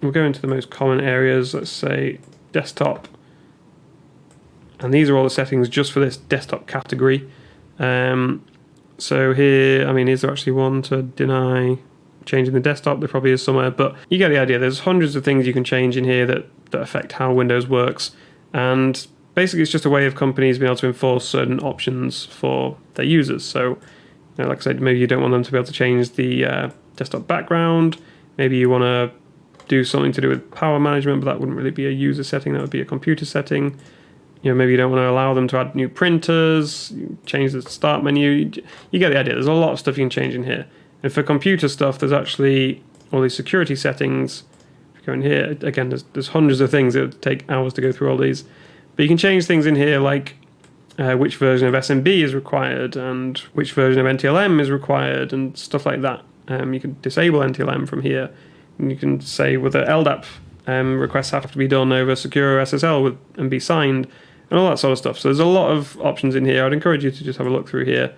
we'll go into the most common areas. Let's say desktop. And these are all the settings just for this desktop category. So here, I mean, is there actually one to deny changing the desktop? There probably is somewhere, but you get the idea. There's hundreds of things you can change in here that affect how Windows works. And basically, it's just a way of companies being able to enforce certain options for their users. So, like I said, maybe you don't want them to be able to change the desktop background. Maybe you want to do something to do with power management, but that wouldn't really be a user setting. That would be a computer setting. Maybe you don't want to allow them to add new printers, change the start menu. You get the idea. There's a lot of stuff you can change in here. And for computer stuff, there's actually all these security settings. If you go in here, again, there's hundreds of things. It would take hours to go through all these. But you can change things in here like which version of SMB is required and which version of NTLM is required and stuff like that. You can disable NTLM from here. And you can say whether LDAP requests have to be done over secure SSL and be signed and all that sort of stuff. So there's a lot of options in here. I'd encourage you to just have a look through here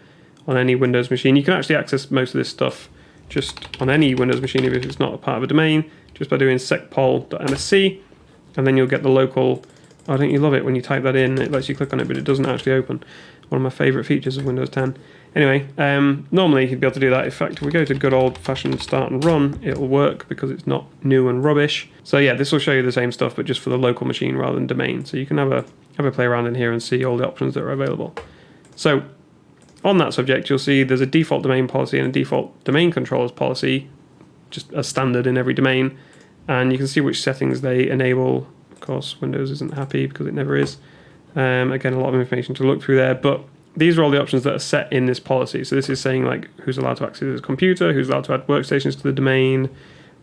on any Windows machine. You can actually access most of this stuff just on any Windows machine if it's not a part of a domain, just by doing secpol.msc, and then you'll get the local. Oh, don't you love it when you type that in? It lets you click on it, but it doesn't actually open. One of my favorite features of Windows 10. Anyway, normally you'd be able to do that. In fact, if we go to good old-fashioned start and run, it'll work because it's not new and rubbish. So yeah, this will show you the same stuff, but just for the local machine rather than domain. So you can have a play around in here and see all the options that are available. So on that subject, you'll see there's a default domain policy and a default domain controllers policy, just as standard in every domain. And you can see which settings they enable. Of course, Windows isn't happy because it never is. Again, a lot of information to look through there, but these are all the options that are set in this policy. So this is saying like who's allowed to access this computer, who's allowed to add workstations to the domain,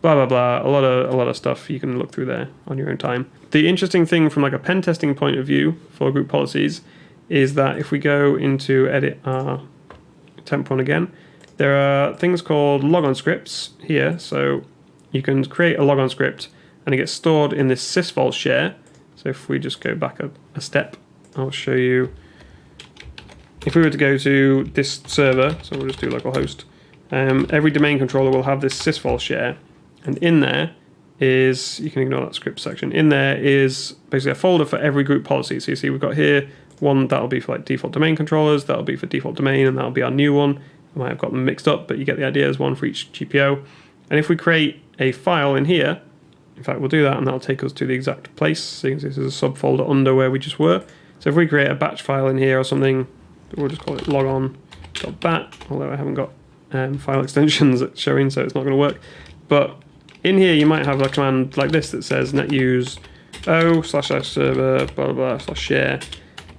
blah blah blah. A lot of stuff you can look through there on your own time. The interesting thing from like a pen testing point of view for group policies is that if we go into edit our temp one again, there are things called logon scripts here. So you can create a logon script and it gets stored in this sysvol share. So if we just go back a step, I'll show you. If we were to go to this server, so we'll just do localhost, every domain controller will have this sysvol share, and in there is, you can ignore that script section, in there is basically a folder for every group policy. So you see we've got here one that'll be for like default domain controllers, that'll be for default domain, and that'll be our new one. I might have got them mixed up, but you get the idea, there's one for each GPO. And if we create a file in here, In fact, we'll do that and that'll take us to the exact place. So you can see this is a subfolder under where we just were. So if we create a batch file in here or something, we'll just call it logon.bat, although I haven't got file extensions showing, so it's not going to work. But in here you might have a command like this that says netuse o/server blah blah blah /share.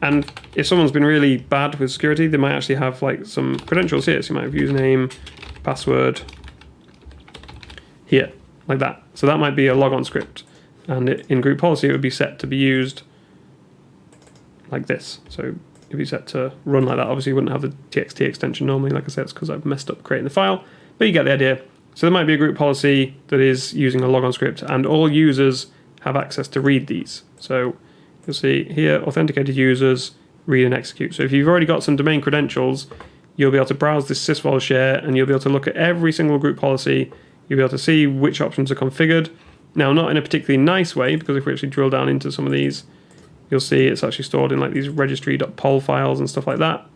And if someone's been really bad with security, they might actually have like some credentials here. So you might have username, password here, like that. So that might be a logon script. And in group policy, it would be set to be used like this. So it'd be set to run like that. Obviously, you wouldn't have the txt extension normally. Like I said, it's because I've messed up creating the file. But you get the idea. So there might be a group policy that is using a logon script, and all users have access to read these. So you'll see here, authenticated users read and execute. So if you've already got some domain credentials, you'll be able to browse this sysvol share, and you'll be able to look at every single group policy. You'll be able to see which options are configured. Now, not in a particularly nice way, because if we actually drill down into some of these, you'll see it's actually stored in like these registry.pol files and stuff like that.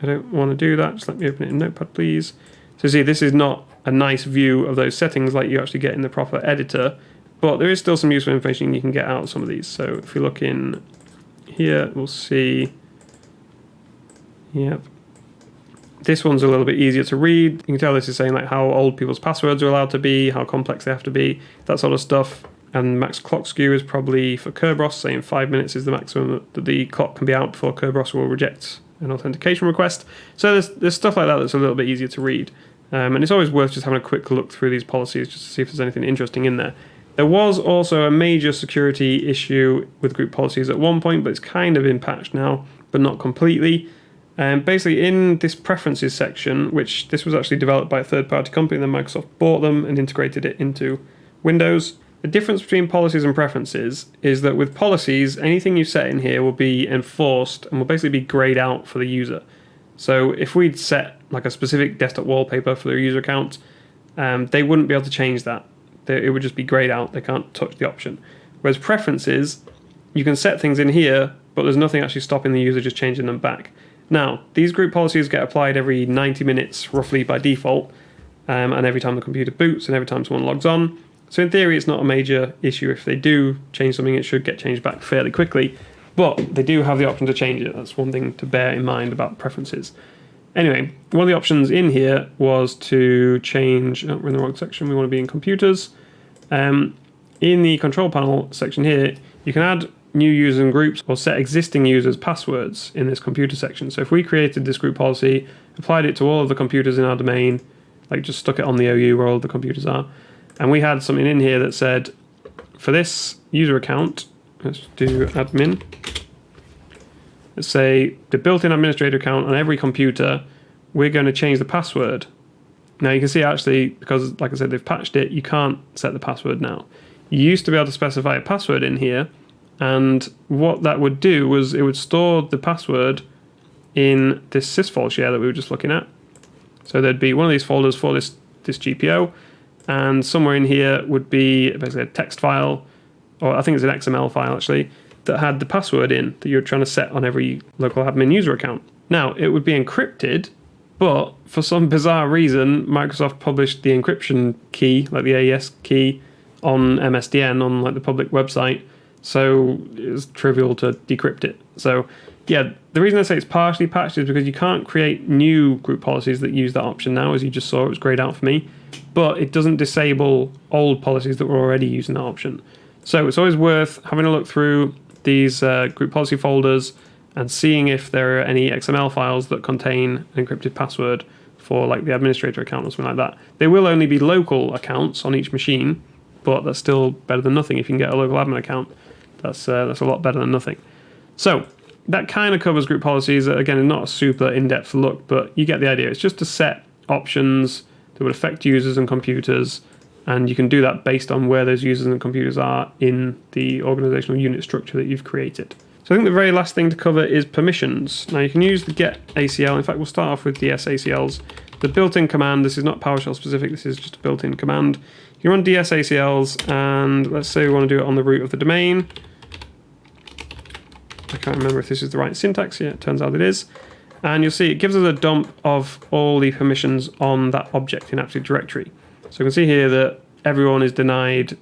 I don't want to do that. Just let me open it in Notepad, please. So see, this is not a nice view of those settings like you actually get in the proper editor, but there is still some useful information you can get out of some of these. So if we look in here, we'll see, yep, this one's a little bit easier to read. You can tell this is saying like how old people's passwords are allowed to be, how complex they have to be, that sort of stuff. And max clock skew is probably for Kerberos, saying 5 minutes is the maximum that the clock can be out before Kerberos will reject an authentication request. So there's stuff like that that's a little bit easier to read. And it's always worth just having a quick look through these policies just to see if there's anything interesting in there. There was also a major security issue with group policies at one point, but it's kind of been patched now, but not completely. Basically, in this preferences section, which this was actually developed by a third-party company, then Microsoft bought them and integrated it into Windows. The difference between policies and preferences is that with policies, anything you set in here will be enforced and will basically be grayed out for the user. So if we'd set like a specific desktop wallpaper for their user account, they wouldn't be able to change that. It would just be grayed out. They can't touch the option. Whereas preferences, you can set things in here, but there's nothing actually stopping the user just changing them back. Now, these group policies get applied every 90 minutes, roughly by default, and every time the computer boots and every time someone logs on. So in theory, it's not a major issue. If they do change something, it should get changed back fairly quickly. But they do have the option to change it. That's one thing to bear in mind about preferences. Anyway, one of the options in here was to change, we're in the wrong section, we want to be in computers. In the control panel section here, you can add new users and groups or set existing users' passwords in this computer section. So if we created this group policy, applied it to all of the computers in our domain, like just stuck it on the OU where all the computers are, and we had something in here that said, for this user account, let's do admin, let's say the built-in administrator account on every computer, we're going to change the password. Now you can see actually, because like I said, they've patched it, you can't set the password now. You used to be able to specify a password in here, and what that would do was it would store the password in this sysvol share that we were just looking at. So there'd be one of these folders for this GPO, and somewhere in here would be basically a text file, or I think it's an XML file actually, that had the password in that you're trying to set on every local admin user account. Now, it would be encrypted, but for some bizarre reason, Microsoft published the encryption key, like the AES key, on MSDN, on like the public website, so it's trivial to decrypt it. So yeah, the reason I say it's partially patched is because you can't create new group policies that use that option now. As you just saw, it was grayed out for me, but it doesn't disable old policies that were already using that option. So it's always worth having a look through these group policy folders and seeing if there are any XML files that contain an encrypted password for like the administrator account or something like that. They will only be local accounts on each machine, but that's still better than nothing. If you can get a local admin account, that's a lot better than nothing. So that kind of covers group policies. Again, not a super in-depth look, but you get the idea. It's just to set options that would affect users and computers, and you can do that based on where those users and computers are in the organizational unit structure that you've created. So I think the very last thing to cover is permissions. Now you can use the get ACL. In fact, we'll start off with ds ACLs. The built-in command, this is not PowerShell specific, this is just a built-in command. You run ds ACLs, and let's say we want to do it on the root of the domain. I can't remember if this is the right syntax. Yeah, it turns out it is. And you'll see it gives us a dump of all the permissions on that object in Active Directory. So you can see here that everyone is denied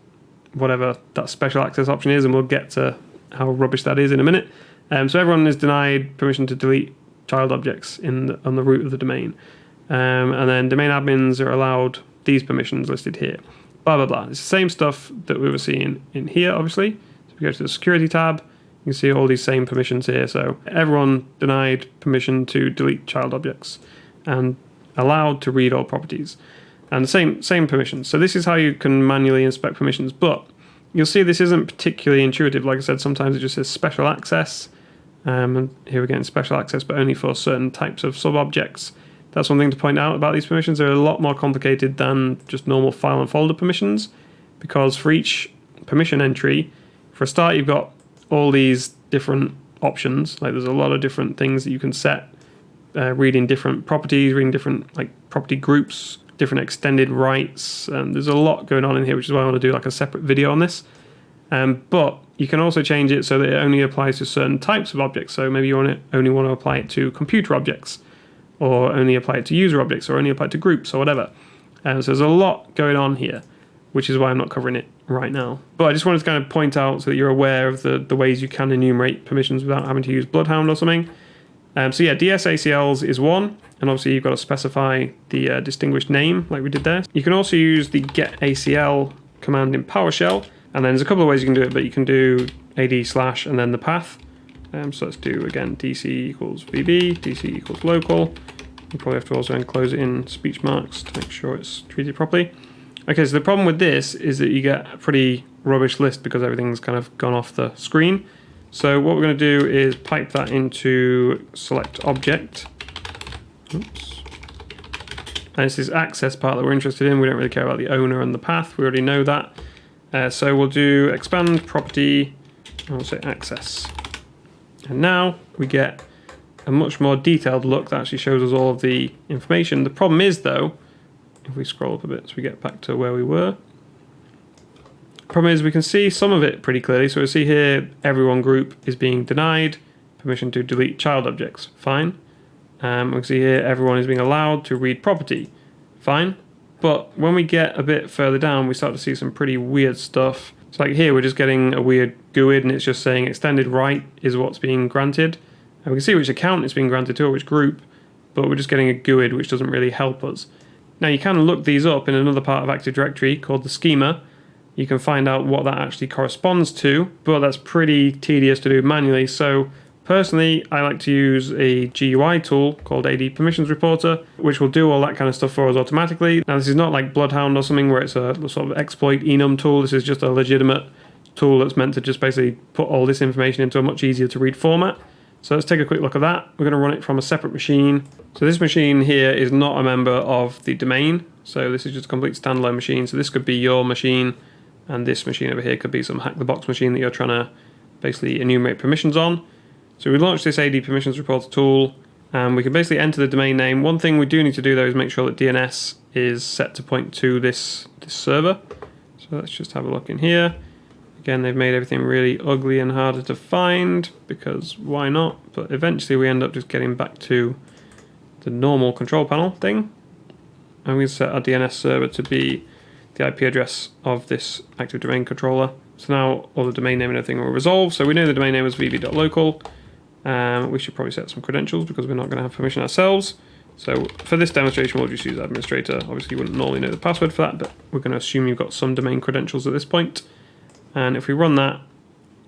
whatever that special access option is, and we'll get to how rubbish that is in a minute. So everyone is denied permission to delete child objects on the root of the domain. And then domain admins are allowed these permissions listed here. Blah, blah, blah. It's the same stuff that we were seeing in here, obviously. So if we go to the security tab, you can see all these same permissions here. So everyone denied permission to delete child objects and allowed to read all properties. And the same permissions. So this is how you can manually inspect permissions. But you'll see this isn't particularly intuitive. Like I said, sometimes it just says special access. And here we're getting special access, but only for certain types of sub-objects. That's one thing to point out about these permissions. They're a lot more complicated than just normal file and folder permissions, because for each permission entry, for a start, you've got all these different options. Like there's a lot of different things that you can set, reading different properties, reading different like property groups, different extended rights. There's a lot going on in here, which is why I want to do like a separate video on this. But you can also change it so that it only applies to certain types of objects. So maybe you only want to apply it to computer objects, or only apply it to user objects, or only apply it to groups, or whatever. So there's a lot going on here, which is why I'm not covering it right now. But I just wanted to kind of point out so that you're aware of the ways you can enumerate permissions without having to use Bloodhound or something. So yeah, DSACLs is one, and obviously you've got to specify the distinguished name like we did there. You can also use the getACL command in PowerShell, and then there's a couple of ways you can do it, but you can do AD/ and then the path. So let's do again DC equals VB, DC equals local. You probably have to also enclose it in speech marks to make sure it's treated properly. Okay, so the problem with this is that you get a pretty rubbish list because everything's kind of gone off the screen. So what we're going to do is pipe that into select object. Oops. And it's this access part that we're interested in. We don't really care about the owner and the path. We already know that. So we'll do expand property, and we'll say access. And now we get a much more detailed look that actually shows us all of the information. The problem is though, if we scroll up a bit so we get back to where we were, the problem is we can see some of it pretty clearly. So we see here everyone group is being denied permission to delete child objects. Fine. We can see here everyone is being allowed to read property. Fine. But when we get a bit further down, we start to see some pretty weird stuff. So like here, we're just getting a weird GUID, and it's just saying extended right is what's being granted. And we can see which account it's being granted to, or which group, but we're just getting a GUID, which doesn't really help us. Now you can look these up in another part of Active Directory called the schema. You can find out what that actually corresponds to, but that's pretty tedious to do manually. So personally, I like to use a GUI tool called AD Permissions Reporter, which will do all that kind of stuff for us automatically. Now, this is not like Bloodhound or something where it's a sort of exploit enum tool. This is just a legitimate tool that's meant to just basically put all this information into a much easier to read format. So let's take a quick look at that. We're going to run it from a separate machine. So this machine here is not a member of the domain. So this is just a complete standalone machine. So this could be your machine, and this machine over here could be some hack-the-box machine that you're trying to basically enumerate permissions on. So we launched this AD Permissions Reporter tool, and we can basically enter the domain name. One thing we do need to do though is make sure that DNS is set to point to this server. So let's just have a look in here. Again, they've made everything really ugly and harder to find, because why not? But eventually we end up just getting back to the normal control panel thing. And we set our DNS server to be the IP address of this active domain controller. So now all the domain name and everything will resolve. So we know the domain name was vb.local. We should probably set some credentials because we're not going to have permission ourselves. So for this demonstration, we'll just use administrator. Obviously, you wouldn't normally know the password for that, but we're going to assume you've got some domain credentials at this point. And if we run that,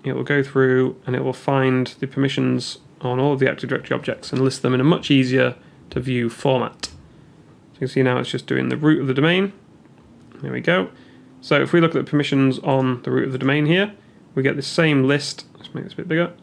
it will go through and it will find the permissions on all of the Active Directory objects and list them in a much easier to view format. So you can see now it's just doing the root of the domain. There we go. So if we look at the permissions on the root of the domain here, we get the same list. Let's make this a bit bigger.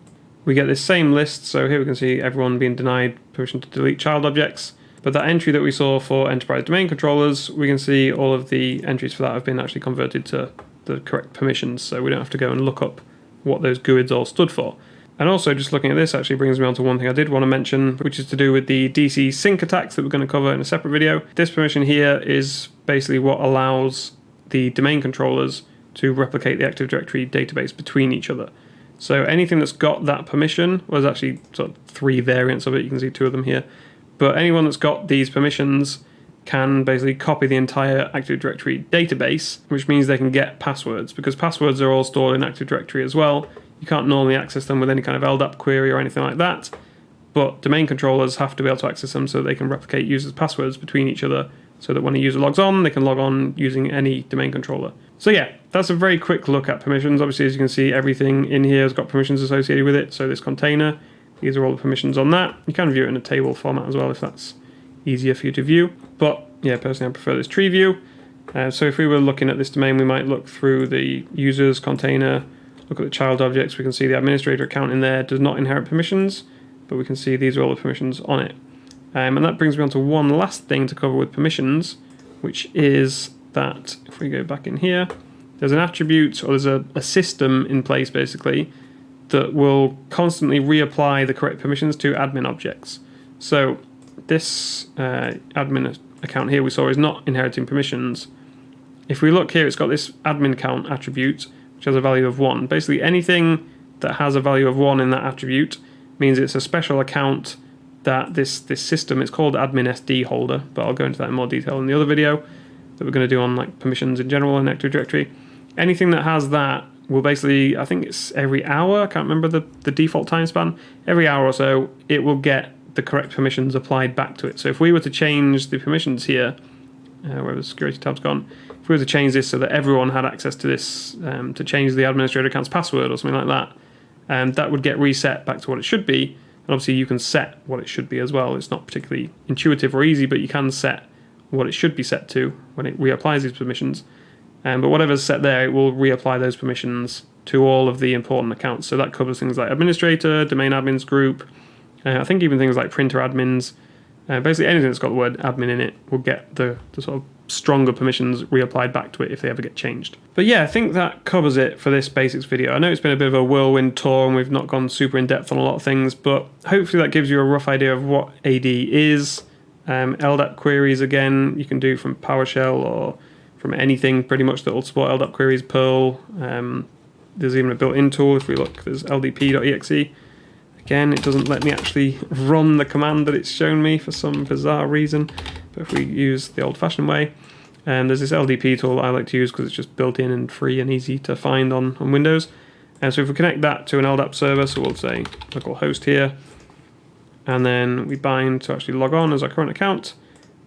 We get this same list. So here we can see everyone being denied permission to delete child objects. But that entry that we saw for enterprise domain controllers, we can see all of the entries for that have been actually converted to the correct permissions. So we don't have to go and look up what those GUIDs all stood for. And also just looking at this actually brings me on to one thing I did want to mention, which is to do with the DC sync attacks that we're going to cover in a separate video. This permission here is basically what allows the domain controllers to replicate the Active Directory database between each other. So anything that's got that permission, well, there's actually sort of 3 variants of it, you can see 2 of them here, but anyone that's got these permissions can basically copy the entire Active Directory database, which means they can get passwords, because passwords are all stored in Active Directory as well. You can't normally access them with any kind of LDAP query or anything like that, but domain controllers have to be able to access them so they can replicate users' passwords between each other, so that when a user logs on, they can log on using any domain controller. So yeah, that's a very quick look at permissions. Obviously, as you can see, everything in here has got permissions associated with it. So this container, these are all the permissions on that. You can view it in a table format as well if that's easier for you to view. But yeah, personally I prefer this tree view. So if we were looking at this domain, we might look through the users container, look at the child objects. We can see the administrator account in there does not inherit permissions, but we can see these are all the permissions on it. And that brings me on to one last thing to cover with permissions, which is that if we go back in here, there's an attribute, or there's a system in place basically that will constantly reapply the correct permissions to admin objects. So this admin account here we saw is not inheriting permissions. If we look here, it's got this admin count attribute, which has a value of 1. Basically anything that has a value of 1 in that attribute means it's a special account that this system, it's called admin SD holder, but I'll go into that in more detail in the other video that we're going to do on like permissions in general in Active Directory. Anything that has that will basically, I think it's every hour, I can't remember the default time span, every hour or so it will get the correct permissions applied back to it. So if we were to change the permissions here, where the security tab's gone, if we were to change this so that everyone had access to this, to change the administrator account's password or something like that, that would get reset back to what it should be. And obviously you can set what it should be as well. It's not particularly intuitive or easy, but you can set what it should be set to when it reapplies these permissions. But whatever's set there, it will reapply those permissions to all of the important accounts. So that covers things like administrator, domain admins, group, I think even things like printer admins. Basically anything that's got the word admin in it will get the sort of stronger permissions reapplied back to it if they ever get changed. But yeah, I think that covers it for this basics video. I know it's been a bit of a whirlwind tour and we've not gone super in depth on a lot of things, but hopefully that gives you a rough idea of what AD is. LDAP queries, again, you can do from PowerShell or from anything pretty much that will support LDAP queries, Perl. There's even a built-in tool. If we look, there's ldp.exe. Again, it doesn't let me actually run the command that it's shown me for some bizarre reason. But if we use the old-fashioned way, there's this LDP tool that I like to use because it's just built in and free and easy to find on Windows. And so if we connect that to an LDAP server, so we'll say localhost here, and then we bind to actually log on as our current account.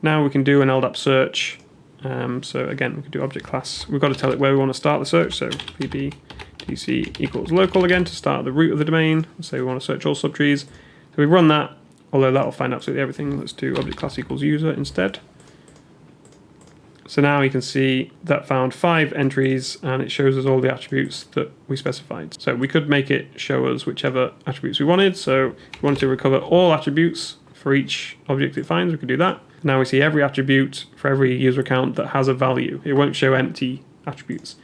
Now we can do an LDAP search. So again, we can do object class. We've got to tell it where we want to start the search. So pbdc equals local again to start the root of the domain. Let's say we want to search all subtrees. So we run that, although that will find absolutely everything. Let's do object class equals user instead. So now you can see that found 5 entries and it shows us all the attributes that we specified. So we could make it show us whichever attributes we wanted. So if we wanted to recover all attributes for each object it finds, we could do that. Now we see every attribute for every user account that has a value. It won't show empty attributes.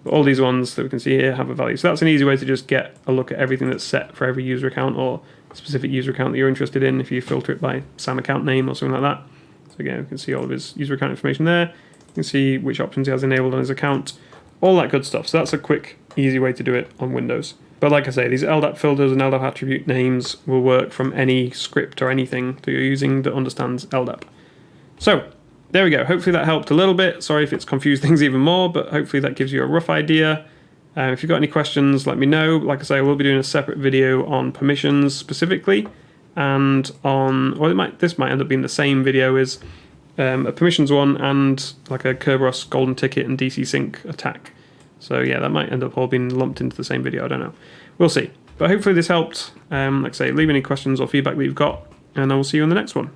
But all these ones that we can see here have a value. So that's an easy way to just get a look at everything that's set for every user account or specific user account that you're interested in if you filter it by SAM account name or something like that. So again, we can see all of his user account information there. You can see which options he has enabled on his account, all that good stuff. So that's a quick, easy way to do it on Windows. But like I say, these LDAP filters and LDAP attribute names will work from any script or anything that you're using that understands LDAP. So there we go. Hopefully that helped a little bit. Sorry if it's confused things even more, but hopefully that gives you a rough idea. If you've got any questions, let me know. Like I say, I will be doing a separate video on permissions specifically, and on, well, this might end up being the same video as a permissions one and like a Kerberos golden ticket and DC sync attack. So yeah, that might end up all being lumped into the same video. I don't know. We'll see. But hopefully this helped. Like I say, leave any questions or feedback that you've got, and I will see you in the next one.